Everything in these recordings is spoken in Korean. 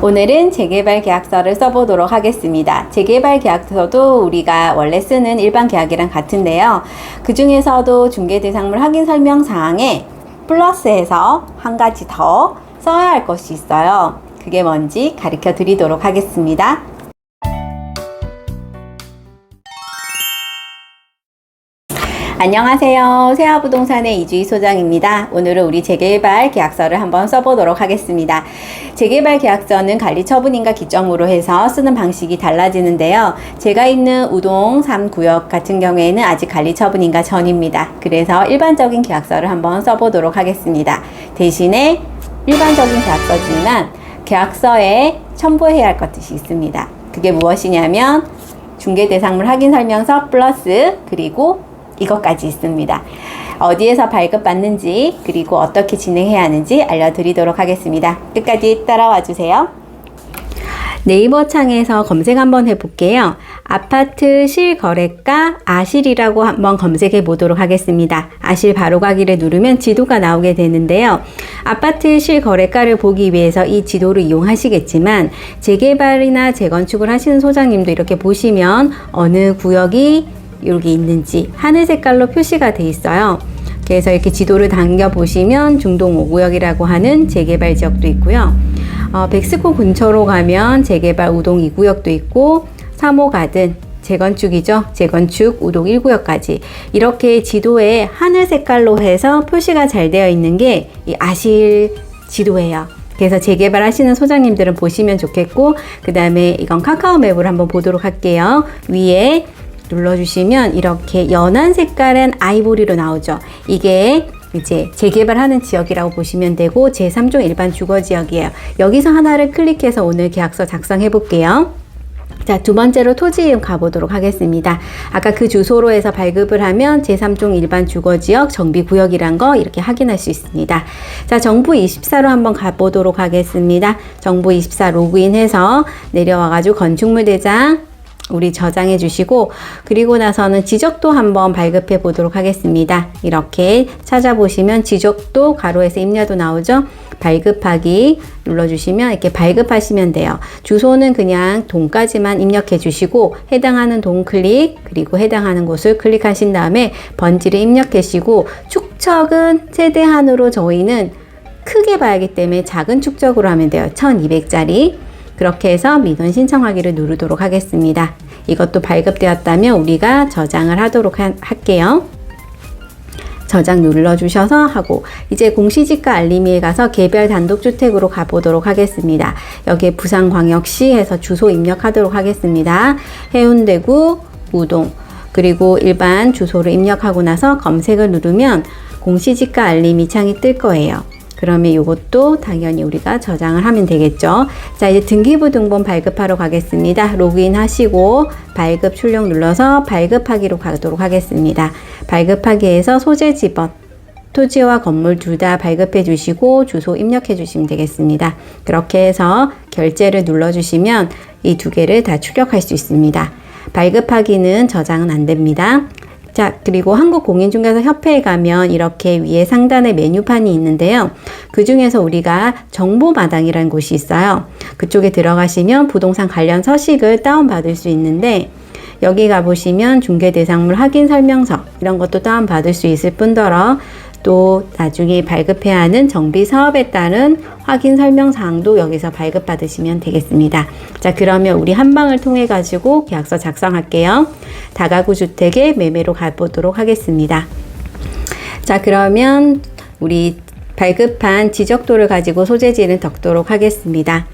오늘은 재개발 계약서를 써보도록 하겠습니다. 재개발 계약서도 우리가 원래 쓰는 일반 계약이랑 같은데요. 그 중에서도 중개대상물 확인 설명사항에 플러스해서 한 가지 더 써야 할 것이 있어요. 그게 뭔지 가르쳐 드리도록 하겠습니다. 안녕하세요. 세아부동산의 이주희 소장입니다. 오늘은 우리 재개발 계약서를 한번 써보도록 하겠습니다. 재개발 계약서는 관리처분인가 기점으로 해서 쓰는 방식이 달라지는데요. 제가 있는 우동 3구역 같은 경우에는 아직 관리처분인가 전입니다. 그래서 일반적인 계약서를 한번 써보도록 하겠습니다. 대신에 일반적인 계약서지만 계약서에 첨부해야 할 것이 있습니다. 그게 무엇이냐면 중개대상물 확인설명서 플러스 그리고 이것까지 있습니다. 어디에서 발급받는지 그리고 어떻게 진행해야 하는지 알려드리도록 하겠습니다. 끝까지 따라와 주세요. 네이버 창에서 검색 한번 해볼게요. 아파트 실거래가 아실이라고 한번 검색해 보도록 하겠습니다. 아실 바로가기를 누르면 지도가 나오게 되는데요. 아파트 실거래가를 보기 위해서 이 지도를 이용하시겠지만 재개발이나 재건축을 하시는 소장님도 이렇게 보시면 어느 구역이 여기 있는지 하늘 색깔로 표시가 돼 있어요. 그래서 이렇게 지도를 당겨 보시면 중동 5구역이라고 하는 재개발 지역도 있고요. 백스코 근처로 가면 재개발 우동 2구역도 있고 3호 가든 재건축이죠. 재건축 우동 1구역까지 이렇게 지도에 하늘 색깔로 해서 표시가 잘 되어 있는 게 이 아실 지도예요. 그래서 재개발 하시는 소장님들은 보시면 좋겠고, 그 다음에 이건 카카오 맵으로 한번 보도록 할게요. 위에 눌러주시면 이렇게 연한 색깔은 아이보리로 나오죠. 이게 이제 재개발하는 지역이라고 보시면 되고 제3종 일반 주거지역이에요. 여기서 하나를 클릭해서 오늘 계약서 작성해 볼게요. 자, 두 번째로 토지 이름 가보도록 하겠습니다. 아까 그 주소로 해서 발급을 하면 제3종 일반 주거지역 정비구역이란 거 이렇게 확인할 수 있습니다. 자, 정부24로 한번 가보도록 하겠습니다. 정부24 로그인해서 내려와가지고 건축물 대장 우리 저장해 주시고, 그리고 나서는 지적도 한번 발급해 보도록 하겠습니다. 이렇게 찾아보시면 지적도 가로에서 임야도 나오죠. 발급하기 눌러주시면 이렇게 발급하시면 돼요. 주소는 그냥 동까지만 입력해 주시고 해당하는 동 클릭, 그리고 해당하는 곳을 클릭하신 다음에 번지를 입력하시고, 축척은 최대한으로 저희는 크게 봐야하기 때문에 작은 축적으로 하면 돼요. 1200짜리. 그렇게 해서 민원 신청하기를 누르도록 하겠습니다. 이것도 발급되었다면 우리가 저장을 하도록 할게요. 저장 눌러주셔서 하고, 이제 공시지가 알림이에 가서 개별 단독주택으로 가보도록 하겠습니다. 여기에 부산광역시 해서 주소 입력하도록 하겠습니다. 해운대구 우동, 그리고 일반 주소를 입력하고 나서 검색을 누르면 공시지가 알림이 창이 뜰 거예요. 그러면 이것도 당연히 우리가 저장을 하면 되겠죠. 자, 이제 등기부 등본 발급하러 가겠습니다. 로그인 하시고 발급 출력 눌러서 발급하기로 가도록 하겠습니다. 발급하기에서 소재 지번, 토지와 건물 둘 다 발급해 주시고 주소 입력해 주시면 되겠습니다. 그렇게 해서 결제를 눌러 주시면 이 두 개를 다 출력할 수 있습니다. 발급하기는 저장은 안 됩니다. 자, 그리고 한국공인중개사협회에 가면 이렇게 위에 상단에 메뉴판이 있는데요. 그 중에서 우리가 정보마당이라는 곳이 있어요. 그쪽에 들어가시면 부동산 관련 서식을 다운받을 수 있는데, 여기 가보시면 중개대상물 확인설명서 이런 것도 다운받을 수 있을 뿐더러 또 나중에 발급해야 하는 정비사업에 따른 확인설명사항도 여기서 발급받으시면 되겠습니다. 자, 그러면 우리 한방을 통해 가지고 계약서 작성할게요. 다가구 주택의 매매로 가보도록 하겠습니다. 자, 그러면 우리 발급한 지적도를 가지고 소재지를 적도록 하겠습니다.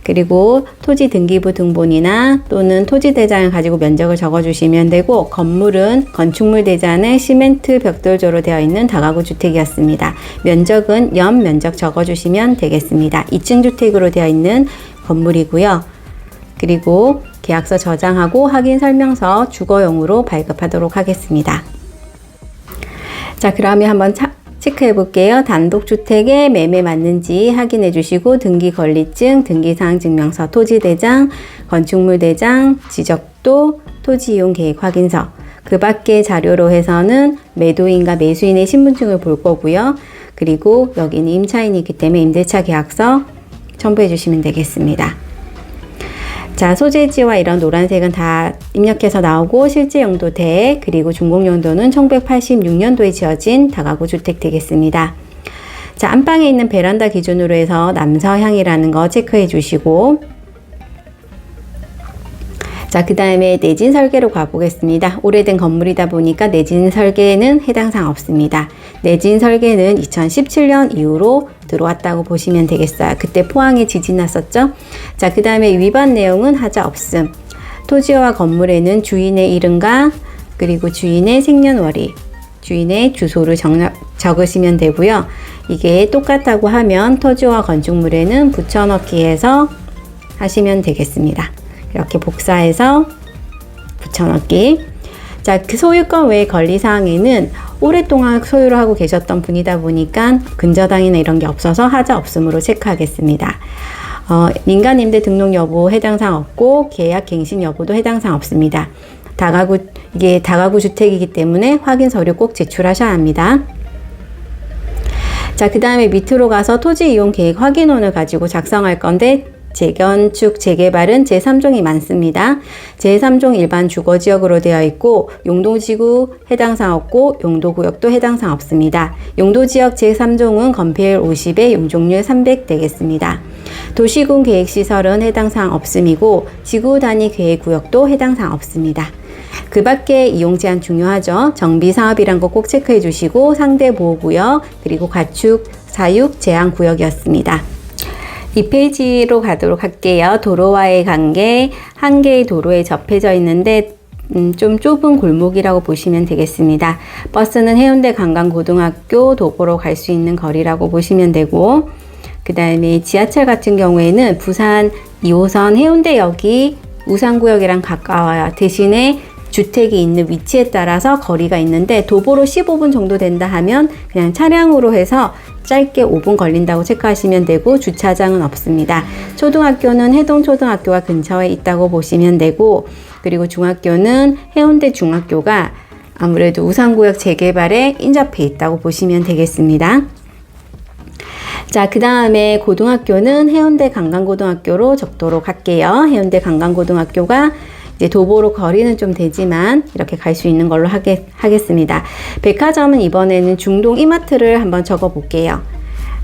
그리고 토지 등기부 등본이나 또는 토지 대장을 가지고 면적을 적어주시면 되고, 건물은 건축물 대장에 시멘트 벽돌조로 되어 있는 다가구 주택이었습니다. 면적은 연 면적 적어주시면 되겠습니다. 2층 주택으로 되어 있는 건물이고요. 그리고 계약서 저장하고 확인 설명서 주거용으로 발급하도록 하겠습니다. 자, 그러면 한번 체크해 볼게요. 단독주택에 매매 맞는지 확인해 주시고, 등기권리증, 등기사항 증명서, 토지대장, 건축물대장, 지적도, 토지이용계획 확인서, 그 밖의 자료로 해서는 매도인과 매수인의 신분증을 볼 거고요. 그리고 여기는 임차인이 있기 때문에 임대차 계약서, 첨부해 주시면 되겠습니다. 자, 소재지와 이런 노란색은 다 입력해서 나오고 실제 용도대 그리고 준공 용도는 1986년도에 지어진 다가구 주택 되겠습니다. 자, 안방에 있는 베란다 기준으로 해서 남서향이라는 거 체크해 주시고, 자, 그 다음에 내진 설계로 가보겠습니다. 오래된 건물이다 보니까 내진 설계는 해당 사항 없습니다. 내진 설계는 2017년 이후로 들어왔다고 보시면 되겠어요. 그때 포항에 지진 났었죠? 자, 그 다음에 위반 내용은 하자 없음. 토지와 건물에는 주인의 이름과 그리고 주인의 생년월일, 주인의 주소를 적으시면 되고요. 이게 똑같다고 하면 토지와 건축물에는 붙여넣기 해서 하시면 되겠습니다. 이렇게 복사해서 붙여넣기. 자, 그 소유권 외의 권리사항에는 오랫동안 소유를 하고 계셨던 분이다 보니까 근저당이나 이런 게 없어서 하자 없음으로 체크하겠습니다. 민간임대 등록 여부 해당 사항 없고 계약 갱신 여부도 해당 사항 없습니다. 이게 다가구 주택이기 때문에 확인 서류 꼭 제출하셔야 합니다. 자, 그 다음에 밑으로 가서 토지 이용 계획 확인원을 가지고 작성할 건데 재건축, 재개발은 제3종이 많습니다. 제3종 일반 주거지역으로 되어 있고 용도지구 해당사항 없고 용도구역도 해당사항 없습니다. 용도지역 제3종은 건폐율 50에 용적률 300 되겠습니다. 도시군 계획시설은 해당사항 없음이고 지구 단위 계획구역도 해당사항 없습니다. 그 밖에 이용 제한 중요하죠. 정비사업이란 거 꼭 체크해 주시고 상대보호구역 그리고 가축, 사육, 제한구역이었습니다. 이 페이지로 가도록 할게요. 도로와의 관계, 한 개의 도로에 접해져 있는데 좀 좁은 골목이라고 보시면 되겠습니다. 버스는 해운대 관광고등학교 도보로 갈 수 있는 거리라고 보시면 되고, 그 다음에 지하철 같은 경우에는 부산 2호선 해운대역이 우산구역이랑 가까워요. 대신에 주택이 있는 위치에 따라서 거리가 있는데 도보로 15분 정도 된다 하면 그냥 차량으로 해서 짧게 5분 걸린다고 체크하시면 되고 주차장은 없습니다. 초등학교는 해동초등학교가 근처에 있다고 보시면 되고, 그리고 중학교는 해운대 중학교가 아무래도 우산구역 재개발에 인접해 있다고 보시면 되겠습니다. 자, 그 다음에 고등학교는 해운대 관광고등학교로 적도록 할게요. 해운대 관광고등학교가 이제 도보로 거리는 좀 되지만 이렇게 갈 수 있는 걸로 하겠습니다. 백화점은 이번에는 중동 이마트를 한번 적어 볼게요.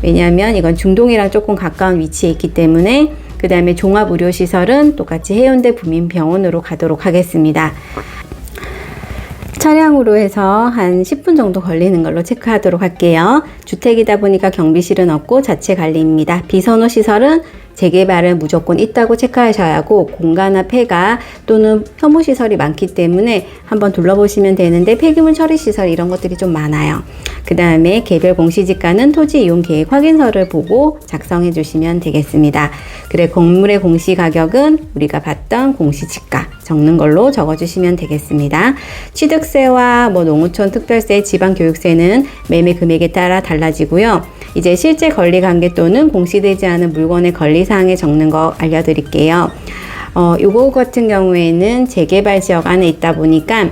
왜냐하면 이건 중동이랑 조금 가까운 위치에 있기 때문에. 그 다음에 종합의료시설은 똑같이 해운대 부민병원으로 가도록 하겠습니다. 차량으로 해서 한 10분 정도 걸리는 걸로 체크하도록 할게요. 주택이다 보니까 경비실은 없고 자체 관리입니다. 비선호 시설은 재개발은 무조건 있다고 체크하셔야 하고, 공간화 폐가 또는 혐오시설이 많기 때문에 한번 둘러보시면 되는데 폐기물 처리시설 이런 것들이 좀 많아요. 그 다음에 개별 공시지가는 토지 이용 계획 확인서를 보고 작성해 주시면 되겠습니다. 그래, 건물의 공시가격은 우리가 봤던 공시지가 적는 걸로 적어주시면 되겠습니다. 취득세와 농어촌 특별세, 지방교육세는 매매 금액에 따라 달라지고요. 이제 실제 권리관계 또는 공시되지 않은 물건의 권리사항에 적는 거 알려드릴게요. 요거 같은 경우에는 재개발 지역 안에 있다 보니까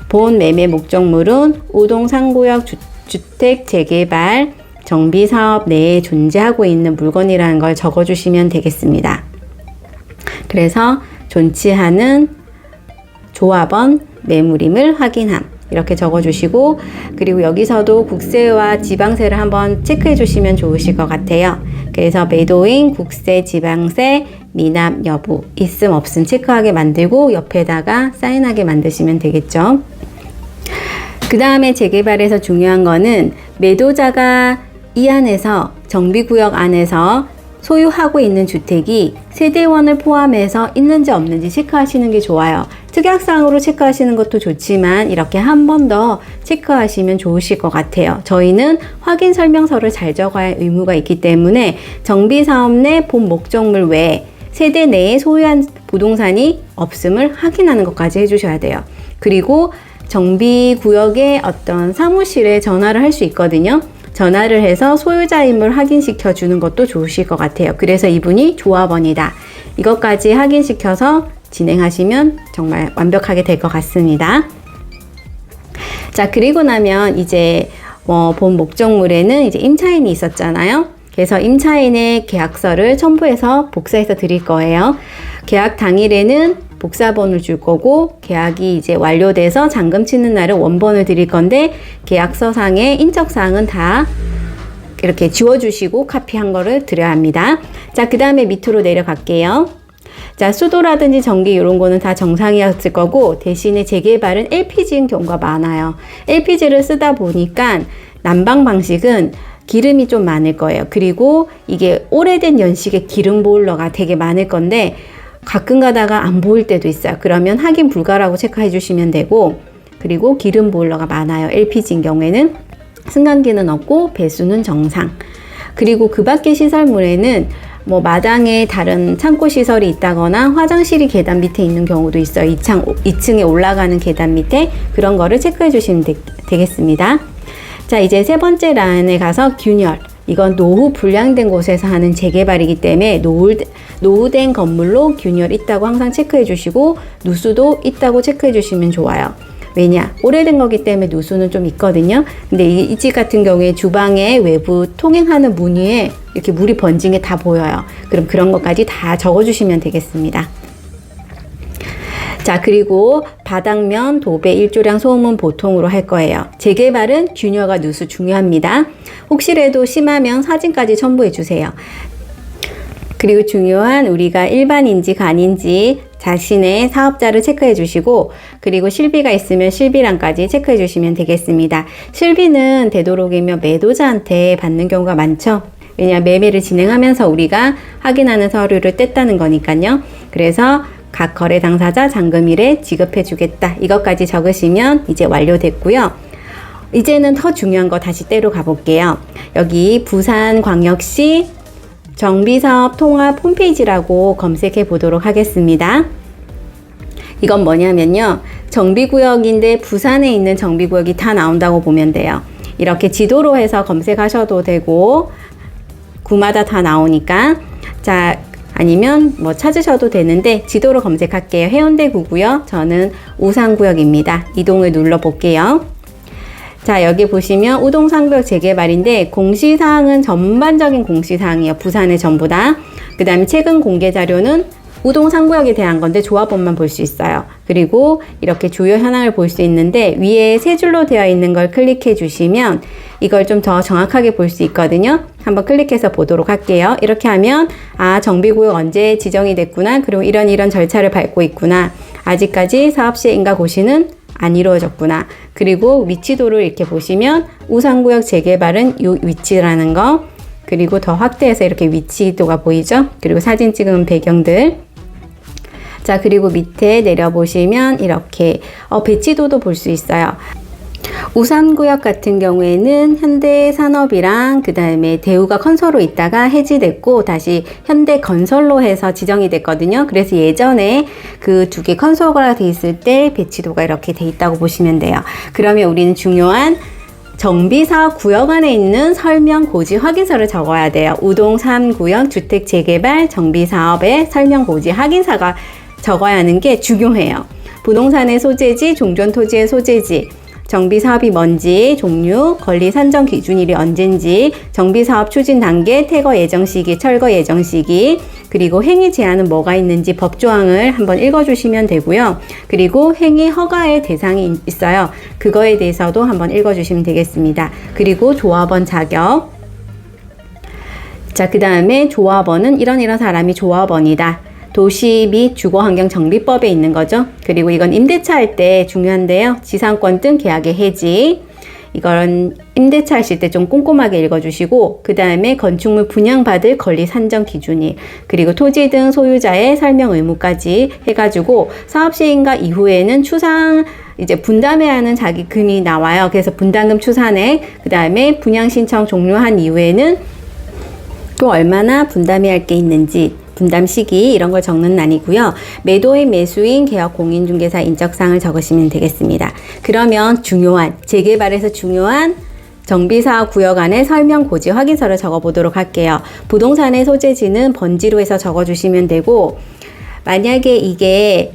본 매매 목적물은 우동 3구역 주택 재개발 정비사업 내에 존재하고 있는 물건이라는 걸 적어주시면 되겠습니다. 그래서 존치하는 조합원 매물임을 확인함. 이렇게 적어주시고, 그리고 여기서도 국세와 지방세를 한번 체크해 주시면 좋으실 것 같아요. 그래서 매도인 국세, 지방세, 미납 여부, 있음 없음 체크하게 만들고 옆에다가 사인하게 만드시면 되겠죠. 그 다음에 재개발에서 중요한 거는 매도자가 이 안에서 정비구역 안에서 소유하고 있는 주택이 세대원을 포함해서 있는지 없는지 체크하시는 게 좋아요. 특약사항으로 체크하시는 것도 좋지만 이렇게 한 번 더 체크하시면 좋으실 것 같아요. 저희는 확인 설명서를 잘 적어야 할 의무가 있기 때문에 정비사업 내 본 목적물 외에 세대 내에 소유한 부동산이 없음을 확인하는 것까지 해주셔야 돼요. 그리고 정비구역의 어떤 사무실에 전화를 할 수 있거든요. 전화를 해서 소유자임을 확인시켜 주는 것도 좋으실 것 같아요. 그래서 이분이 조합원이다. 이것까지 확인시켜서 진행하시면 정말 완벽하게 될 것 같습니다. 자, 그리고 나면 이제 본 목적물에는 이제 임차인이 있었잖아요. 그래서 임차인의 계약서를 첨부해서 복사해서 드릴 거예요. 계약 당일에는 복사본을 줄 거고, 계약이 이제 완료돼서 잔금 치는 날은 원본을 드릴 건데, 계약서상의 인적사항은 다 이렇게 지워주시고 카피한 거를 드려야 합니다. 자, 그 다음에 밑으로 내려갈게요. 자, 수도라든지 전기 이런 거는 다 정상이었을 거고, 대신에 재개발은 LPG인 경우가 많아요. LPG를 쓰다 보니까 난방 방식은 기름이 좀 많을 거예요. 그리고 이게 오래된 연식의 기름 보일러가 되게 많을 건데, 가끔 가다가 안 보일 때도 있어요. 그러면 확인 불가라고 체크해 주시면 되고, 그리고 기름 보일러가 많아요. LPG인 경우에는 승강기는 없고 배수는 정상. 그리고 그 밖의 시설물에는 뭐 마당에 다른 창고 시설이 있다거나 화장실이 계단 밑에 있는 경우도 있어요. 2층에 올라가는 계단 밑에. 그런 거를 체크해 주시면 되겠습니다. 자, 이제 세 번째 라인에 가서 균열. 이건 노후 불량된 곳에서 하는 재개발이기 때문에 노후된 건물로 균열 있다고 항상 체크해 주시고, 누수도 있다고 체크해 주시면 좋아요. 왜냐? 오래된 거기 때문에 누수는 좀 있거든요. 근데 이 집 같은 경우에 주방에 외부 통행하는 문 위에 이렇게 물이 번진 게 다 보여요. 그럼 그런 것까지 다 적어주시면 되겠습니다. 자, 그리고 바닥면, 도배, 일조량, 소음은 보통으로 할 거예요. 재개발은 균열과 누수 중요합니다. 혹시라도 심하면 사진까지 첨부해 주세요. 그리고 중요한 우리가 일반인지 간인지 자신의 사업자를 체크해 주시고, 그리고 실비가 있으면 실비량까지 체크해 주시면 되겠습니다. 실비는 되도록이면 매도자한테 받는 경우가 많죠. 왜냐하면 매매를 진행하면서 우리가 확인하는 서류를 뗐다는 거니까요. 그래서 각 거래 당사자 잔금일에 지급해 주겠다. 이것까지 적으시면 이제 완료됐고요. 이제는 더 중요한 거 다시 떼로 가볼게요. 여기 부산광역시 정비사업 통합 홈페이지라고 검색해 보도록 하겠습니다. 이건 뭐냐면요, 정비구역인데 부산에 있는 정비구역이 다 나온다고 보면 돼요. 이렇게 지도로 해서 검색하셔도 되고, 구마다 다 나오니까. 자, 아니면 뭐 찾으셔도 되는데 지도로 검색할게요. 해운대구고요. 저는 우산구역입니다. 이동을 눌러 볼게요. 자, 여기 보시면 우동상구역 재개발인데 공시사항은 전반적인 공시사항이에요. 부산의 전부 다. 그 다음에 최근 공개 자료는 우동상구역에 대한 건데 조합원만 볼 수 있어요. 그리고 이렇게 주요 현황을 볼 수 있는데 위에 세 줄로 되어 있는 걸 클릭해 주시면 이걸 좀 더 정확하게 볼 수 있거든요. 한번 클릭해서 보도록 할게요. 이렇게 하면 아, 정비구역 언제 지정이 됐구나. 그리고 이런 절차를 밟고 있구나. 아직까지 사업 시행과 고시는 안 이루어졌구나. 그리고 위치도를 이렇게 보시면 우산구역 재개발은 이 위치라는 거, 그리고 더 확대해서 이렇게 위치도가 보이죠? 그리고 사진 찍은 배경들. 자, 그리고 밑에 내려보시면 이렇게 배치도도 볼 수 있어요. 우산구역 같은 경우에는 현대산업이랑 그 다음에 대우가 컨소로 있다가 해지됐고 다시 현대건설로 해서 지정이 됐거든요. 그래서 예전에 그 두 개 컨소가 돼 있을 때 배치도가 이렇게 돼 있다고 보시면 돼요. 그러면 우리는 중요한 정비사업 구역 안에 있는 설명 고지 확인서를 적어야 돼요. 우동 3구역 주택 재개발 정비사업의 설명 고지 확인서가 적어야 하는 게 중요해요. 부동산의 소재지, 종전토지의 소재지, 정비사업이 뭔지, 종류, 권리 산정 기준일이 언젠지, 정비사업 추진 단계, 퇴거 예정 시기, 철거 예정 시기, 그리고 행위 제한은 뭐가 있는지 법조항을 한번 읽어주시면 되고요. 그리고 행위 허가의 대상이 있어요. 그거에 대해서도 한번 읽어주시면 되겠습니다. 그리고 조합원 자격. 자, 그 다음에 조합원은 이런 사람이 조합원이다. 도시 및 주거환경정비법에 있는 거죠. 그리고 이건 임대차 할 때 중요한데요. 지상권 등 계약의 해지. 이건 임대차 하실 때 좀 꼼꼼하게 읽어주시고, 그 다음에 건축물 분양받을 권리 산정 기준일, 그리고 토지 등 소유자의 설명 의무까지 해가지고 사업 시행과 이후에는 추상 이제 분담해야 하는 자기금이 나와요. 그래서 분담금 추산액, 그 다음에 분양 신청 종료한 이후에는 또 얼마나 분담해야 할 게 있는지, 분담 시기 이런 걸 적는 란이고요. 매도인, 매수인, 계약 공인중개사 인적사항을 적으시면 되겠습니다. 그러면 중요한 재개발에서 중요한 정비사업 구역 안에 설명 고지 확인서를 적어 보도록 할게요. 부동산의 소재지는 번지로 해서 적어 주시면 되고, 만약에 이게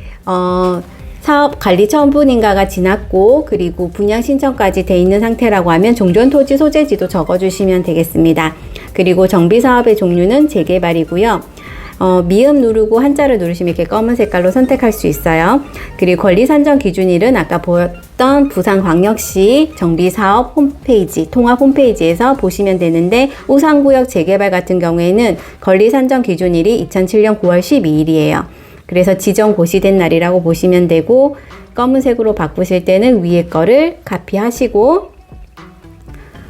사업 관리 처분인가가 지났고 그리고 분양 신청까지 돼 있는 상태라고 하면 종전토지 소재지도 적어 주시면 되겠습니다. 그리고 정비사업의 종류는 재개발이고요. 미음 누르고 한자를 누르시면 이렇게 검은 색깔로 선택할 수 있어요. 그리고 권리산정 기준일은 아까 보였던 부산광역시 정비사업 홈페이지, 통합 홈페이지에서 보시면 되는데, 오산구역 재개발 같은 경우에는 권리산정 기준일이 2007년 9월 12일이에요. 그래서 지정 고시된 날이라고 보시면 되고, 검은색으로 바꾸실 때는 위에 거를 카피하시고,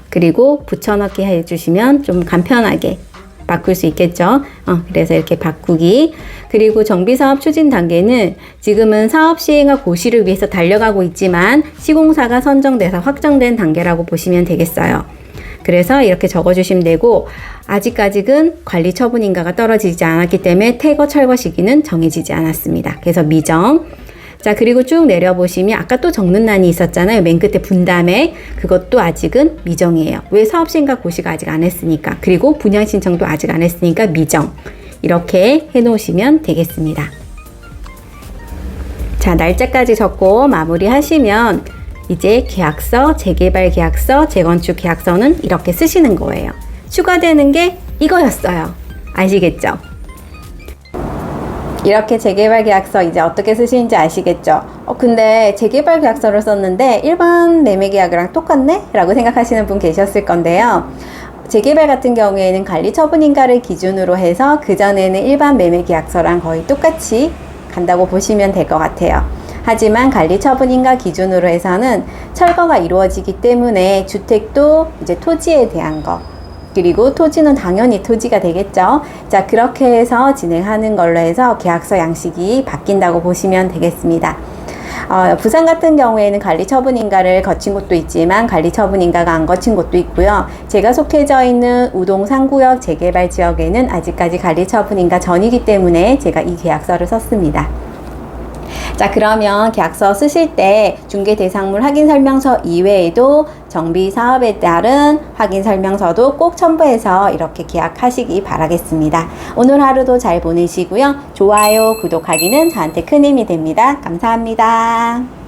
그리고 붙여넣기 해주시면 좀 간편하게 바꿀 수 있겠죠. 그래서 이렇게 바꾸기. 그리고 정비사업 추진 단계는 지금은 사업 시행과 고시를 위해서 달려가고 있지만 시공사가 선정돼서 확정된 단계라고 보시면 되겠어요. 그래서 이렇게 적어주시면 되고, 아직까지는 관리 처분인가가 떨어지지 않았기 때문에 퇴거 철거 시기는 정해지지 않았습니다. 그래서 미정. 자, 그리고 쭉 내려보시면 아까 또 적는 난이 있었잖아요. 맨 끝에 분담액. 그것도 아직은 미정이에요. 왜? 사업 시행과 고시가 아직 안 했으니까. 그리고 분양 신청도 아직 안 했으니까 미정. 이렇게 해 놓으시면 되겠습니다. 자, 날짜까지 적고 마무리 하시면 이제 계약서, 재개발 계약서, 재건축 계약서는 이렇게 쓰시는 거예요. 추가되는 게 이거였어요. 아시겠죠? 이렇게 재개발 계약서 이제 어떻게 쓰시는지 아시겠죠? 근데 재개발 계약서를 썼는데 일반 매매 계약이랑 똑같네? 라고 생각하시는 분 계셨을 건데요. 재개발 같은 경우에는 관리 처분인가를 기준으로 해서 그전에는 일반 매매 계약서랑 거의 똑같이 간다고 보시면 될 것 같아요. 하지만 관리 처분인가 기준으로 해서는 철거가 이루어지기 때문에 주택도 이제 토지에 대한 거, 그리고 토지는 당연히 토지가 되겠죠. 자, 그렇게 해서 진행하는 걸로 해서 계약서 양식이 바뀐다고 보시면 되겠습니다. 부산 같은 경우에는 관리처분인가를 거친 곳도 있지만 관리처분인가가 안 거친 곳도 있고요. 제가 속해져 있는 우동 3구역 재개발 지역에는 아직까지 관리처분인가 전이기 때문에 제가 이 계약서를 썼습니다. 자, 그러면 계약서 쓰실 때 중개대상물 확인설명서 이외에도 정비사업에 따른 확인설명서도 꼭 첨부해서 이렇게 계약하시기 바라겠습니다. 오늘 하루도 잘 보내시고요. 좋아요, 구독하기는 저한테 큰 힘이 됩니다. 감사합니다.